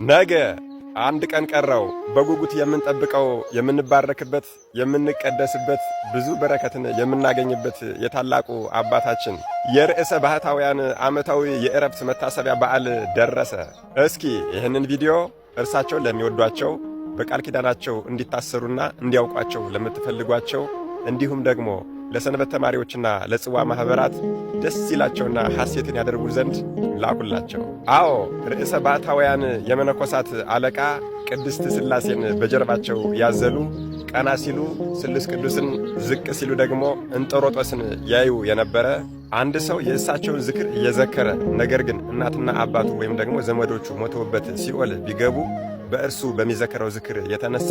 ነገ አንድ ቀን ቀረው። በጉጉት የምንጠብቀው የምንባረክበት የምንቀደስበት ብዙ በረከትን የምናገኝበት የታላቁ አባታችን የርዕሰ ባህታውያን ዓመታዊ የዕረፍት መታሰቢያ በዓል ደረሰ። እስኪ ይህንን ቪዲዮ እርሳቸውን ለሚወዷቸው በቃል ኪዳናቸው እንዲታሰሩና እንዲያውቋቸው ለምትፈልጓቸው እንዲሁም ደግሞ ለሰንበት ተማሪዎችና ለጽዋ ማህበራት ደስ ይላቸውና ሐሴትን ያደርጉ ዘንድ ላኩላቸው። አዎ ርዕሰ ባህታውያን የመነኮሳት አለቃ ቅድስት ሥላሴን በጀርባቸው ያዘሉ፣ ቀና ሲሉ ስሉስ ቅዱስን፣ ዝቅ ሲሉ ደግሞ እንጦሮጦስን ያዩ የነበረ አንድ ሰው የእሳቸውን ዝክር እየዘከረ ነገር ግን እናትና አባቱ ወይም ደግሞ ዘመዶቹ ሞተውበት ሲኦል ቢገቡ በእርሱ በሚዘከረው ዝክር የተነሳ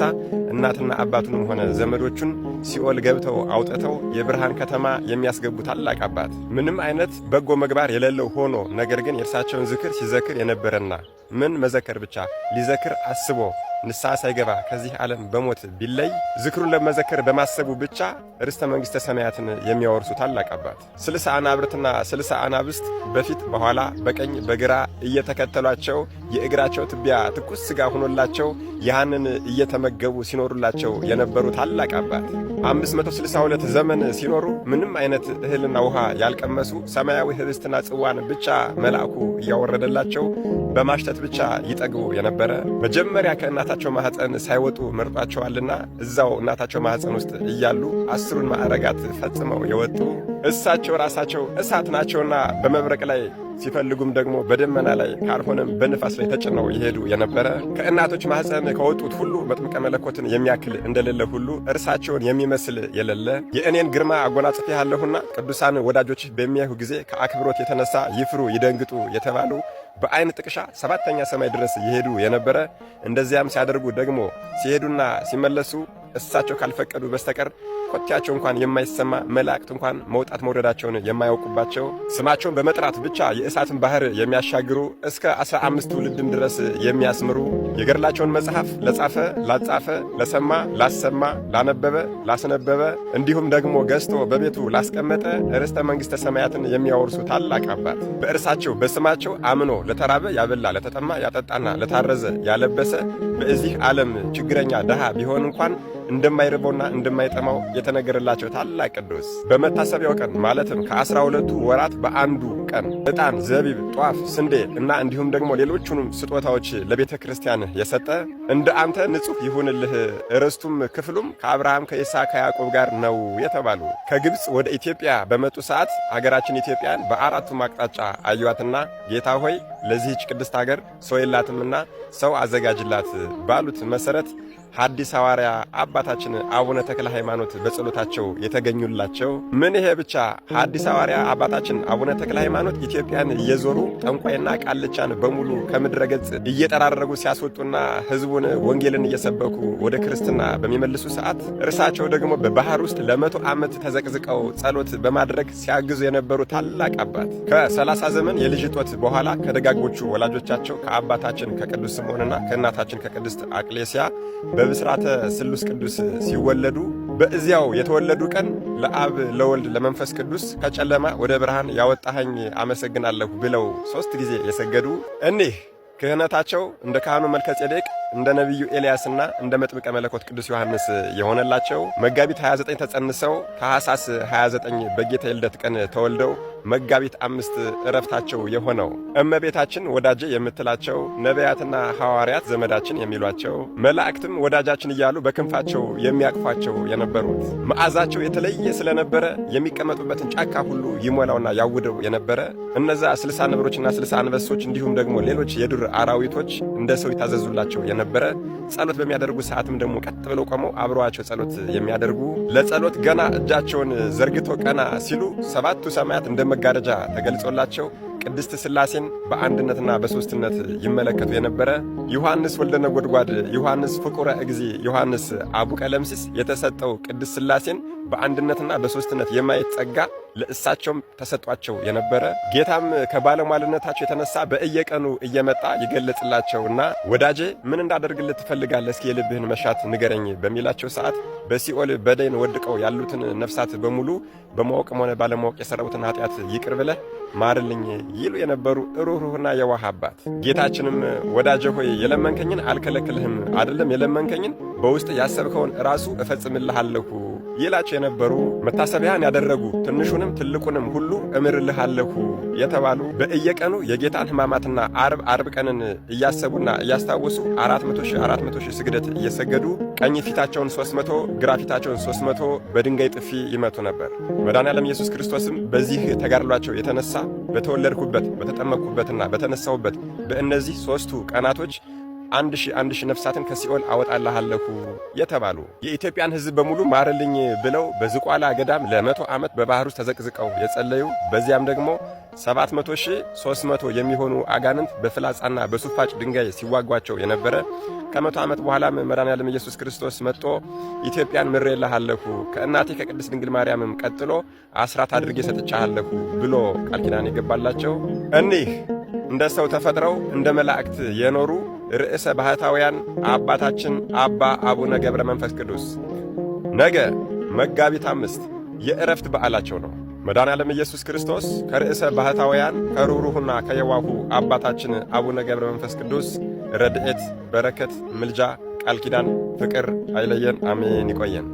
እናትና አባቱንም ሆነ ዘመዶቹን ሲኦል ገብተው አውጥተው የብርሃን ከተማ የሚያስገቡ ታላቅ አባት ምንም አይነት በጎ ምግባር የሌለው ሆኖ ነገር ግን የእርሳቸውን ዝክር ሲዘክር የነበረና ምን መዘከር ብቻ ሊዘክር አስቦ ንስሐ ሳይገባ ከዚህ ዓለም በሞት ቢለይ ዝክሩን ለመዘከር በማሰቡ ብቻ ርስተ መንግሥተ ሰማያትን የሚያወርሱ ታላቅ አባት 60 አናብርትና 60 አናብስት በፊት በኋላ በቀኝ በግራ እየተከተሏቸው የእግራቸው ትቢያ ትኩስ ሥጋ ሆኖላቸው ያንን እየተመገቡ ሲኖሩላቸው የነበሩ ታላቅ አባት 562 ዘመን ሲኖሩ ምንም አይነት እህልና ውሃ ያልቀመሱ ሰማያዊ ህብስትና ጽዋን ብቻ መልአኩ እያወረደላቸው በማሽተት ብቻ ይጠግቡ የነበረ መጀመሪያ ከእናታቸው ማህፀን ሳይወጡ መርጧቸዋልና እዛው እናታቸው ማህፀን ውስጥ እያሉ 10ን ማዕረጋት ፈጽመው የወጡ እሳቸው ራሳቸው እሳት ናቸውና በመብረቅ ላይ ሲፈልጉም ደግሞ በደመና ላይ ካልሆነም በንፋስ ላይ ተጭነው ይሄዱ የነበረ ከእናቶች ማህፀን ከወጡት ሁሉ መጥምቀ መለኮትን የሚያክል እንደሌለ ሁሉ እርሳቸውን የሚመስል የሌለ የእኔን ግርማ አጎናጽፌሃለሁና ቅዱሳን ወዳጆች በሚያዩ ጊዜ ከአክብሮት የተነሳ ይፍሩ ይደንግጡ የተባሉ በአይን ጥቅሻ 7ኛ ሰማይ ድረስ ይሄዱ የነበረ እንደዚያም ሲያደርጉ ደግሞ ሲሄዱና ሲመለሱ እሳቸው ካልፈቀዱ በስተቀር ኮቴያቸው እንኳን የማይሰማ መላእክት እንኳን መውጣት መውረዳቸውን የማያውቁባቸው ስማቸውን በመጥራት ብቻ የእሳትን ባህር የሚያሻግሩ እስከ 15 ትውልድም ድረስ የሚያስምሩ የገድላቸውን መጽሐፍ ለጻፈ ላጻፈ ለሰማ ላሰማ ላነበበ ላስነበበ እንዲሁም ደግሞ ገዝቶ በቤቱ ላስቀመጠ ርስተ መንግሥተ ሰማያትን የሚያወርሱ ታላቅ አባት በእርሳቸው በስማቸው አምኖ ለተራበ ያበላ ለተጠማ ያጠጣና ለታረዘ ያለበሰ በዚህ ዓለም ችግረኛ ደሃ ቢሆን እንኳን እንደማይርበውና እንደማይጠማው የተነገረላቸው ታላቅ ቅዱስ በመታሰቢያው ቀን ማለትም ከ12ቱ ወራት በአንዱ ቀን ዕጣን፣ ዘቢብ፣ ጧፍ፣ ስንዴ እና እንዲሁም ደግሞ ሌሎቹንም ስጦታዎች ለቤተ ክርስቲያን የሰጠ እንደ አንተ ንጹሕ ይሁንልህ ርስቱም ክፍሉም ከአብርሃም ከይስሐቅ ከያዕቆብ ጋር ነው የተባሉ ከግብፅ ወደ ኢትዮጵያ በመጡ ሰዓት አገራችን ኢትዮጵያን በአራቱም አቅጣጫ አዩአትና ጌታ ሆይ ለዚህች ቅድስት አገር ሰው የላትምና ሰው አዘጋጅላት ባሉት መሰረት ሐዲስ ሐዋርያ አባታችን አቡነ ተክለ ሃይማኖት በጸሎታቸው የተገኙላቸው ምን ይሄ ብቻ ሐዲስ ሐዋርያ አባታችን አቡነ ተክለ ሃይማኖት ኢትዮጵያን እየዞሩ ጠንቋይና ቃልቻን በሙሉ ከምድረ ገጽ እየጠራረጉ ሲያስወጡና ሕዝቡን ወንጌልን እየሰበኩ ወደ ክርስትና በሚመልሱ ሰዓት እርሳቸው ደግሞ በባህር ውስጥ ለ100 ዓመት ተዘቅዝቀው ጸሎት በማድረግ ሲያግዙ የነበሩ ታላቅ አባት ከ30 ዘመን የልጅ ጦት በኋላ ከደጋጎቹ ወላጆቻቸው ከአባታችን ከቅዱስ ስምዖንና ከእናታችን ከቅድስት አቅሌስያ በብስራተ ስሉስ ቅዱስ ሲወለዱ በእዚያው የተወለዱ ቀን ለአብ ለወልድ ለመንፈስ ቅዱስ ከጨለማ ወደ ብርሃን ያወጣኸኝ አመሰግናለሁ ብለው 3 ጊዜ የሰገዱ እኒህ ክህነታቸው እንደ ካህኑ መልከ ጼዴቅ እንደ ነቢዩ ኤልያስና እንደ መጥምቀ መለኮት ቅዱስ ዮሐንስ የሆነላቸው መጋቢት 29 ተጸንሰው ታኅሳስ 29 በጌታ ልደት ቀን ተወልደው መጋቢት 5 ዕረፍታቸው የሆነው እመቤታችን ወዳጄ የምትላቸው ነቢያትና ሐዋርያት ዘመዳችን የሚሏቸው መላእክትም ወዳጃችን እያሉ በክንፋቸው የሚያቅፏቸው የነበሩት መዓዛቸው የተለየ ስለነበረ የሚቀመጡበትን ጫካ ሁሉ ይሞላውና ያውደው የነበረ እነዛ 60 ነብሮችና 60 አንበሶች እንዲሁም ደግሞ ሌሎች የዱር አራዊቶች እንደ ሰው ይታዘዙላቸው ነበረ ጸሎት በሚያደርጉ ሰዓትም ደግሞ ቀጥ ብለው ቆመው አብረዋቸው ጸሎት የሚያደርጉ ለጸሎት ገና እጃቸውን ዘርግተው ቀና ሲሉ 7ቱ ሰማያት እንደ መጋረጃ ተገልጾላቸው ቅድስት ሥላሴን በአንድነትና በሶስትነት ይመለከቱ የነበረ ዮሐንስ ወልደ ነጎድጓድ ዮሐንስ ፍቁረ እግዚ ዮሐንስ አቡ ቀለምሲስ የተሰጠው ቅድስት ሥላሴን በአንድነትና በሶስትነት የማየት ጸጋ ለእሳቸውም ተሰጧቸው የነበረ ጌታም ከባለሟልነታቸው የተነሳ በእየቀኑ እየመጣ ይገለጽላቸውና ወዳጄ ምን እንዳደርግልህ ትፈልጋለህ? እስኪ የልብህን መሻት ንገረኝ በሚላቸው ሰዓት በሲኦል በደይን ወድቀው ያሉትን ነፍሳት በሙሉ በማወቅም ሆነ ባለማወቅ የሰራውትን ኃጢአት ይቅር ብለህ ማርልኝ ይሉ የነበሩ ሩህሩህና የዋህ አባት። ጌታችንም ወዳጄ ሆይ የለመንከኝን አልከለክልህም፣ አይደለም የለመንከኝን በውስጥ ያሰብከውን ራሱ እፈጽምልሃለሁ ይላቸው የነበሩ መታሰቢያን ያደረጉ ትንሹንም ትልቁንም ሁሉ እምርልሃለሁ የተባሉ በእየቀኑ የጌታን ሕማማትና አርብ ቀንን እያሰቡና እያስታወሱ 400 ሺህ ስግደት እየሰገዱ ቀኝ ፊታቸውን 300 ግራ ፊታቸውን 300 በድንጋይ ጥፊ ይመቱ ነበር። መድኃኔዓለም ኢየሱስ ክርስቶስም በዚህ ተጋድሏቸው የተነሳ በተወለድኩበት በተጠመቅኩበትና በተነሳሁበት በእነዚህ 3ቱ ቀናቶች 1000 ነፍሳትን ከሲኦል አወጣልሃለሁ የተባሉ የኢትዮጵያን ሕዝብ በሙሉ ማርልኝ ብለው በዝቋላ ገዳም ለ100 ዓመት በባህር ውስጥ ተዘቅዝቀው የጸለዩ በዚያም ደግሞ 700,300 የሚሆኑ አጋንንት በፍላጻና በሱፋጭ ድንጋይ ሲዋጓቸው የነበረ ከ100 ዓመት በኋላም መድኃኔዓለም ኢየሱስ ክርስቶስ መጥቶ ኢትዮጵያን ምሬልሃለሁ ከእናቴ ከቅድስት ድንግል ማርያምም ቀጥሎ አስራት አድርጌ ሰጥቻለሁ ብሎ ቃል ኪዳን የገባላቸው እኒህ እንደ ሰው ተፈጥረው እንደ መላእክት የኖሩ ርዕሰ ባህታውያን አባታችን አባ አቡነ ገብረ መንፈስ ቅዱስ ነገ መጋቢት 5 የዕረፍት በዓላቸው ነው። መድኃኔዓለም ኢየሱስ ክርስቶስ ከርዕሰ ባህታውያን ከሩህሩህና ከየዋሁ አባታችን አቡነ ገብረ መንፈስ ቅዱስ ረድኤት፣ በረከት፣ ምልጃ፣ ቃል ኪዳን፣ ፍቅር አይለየን። አሜን። ይቆየን።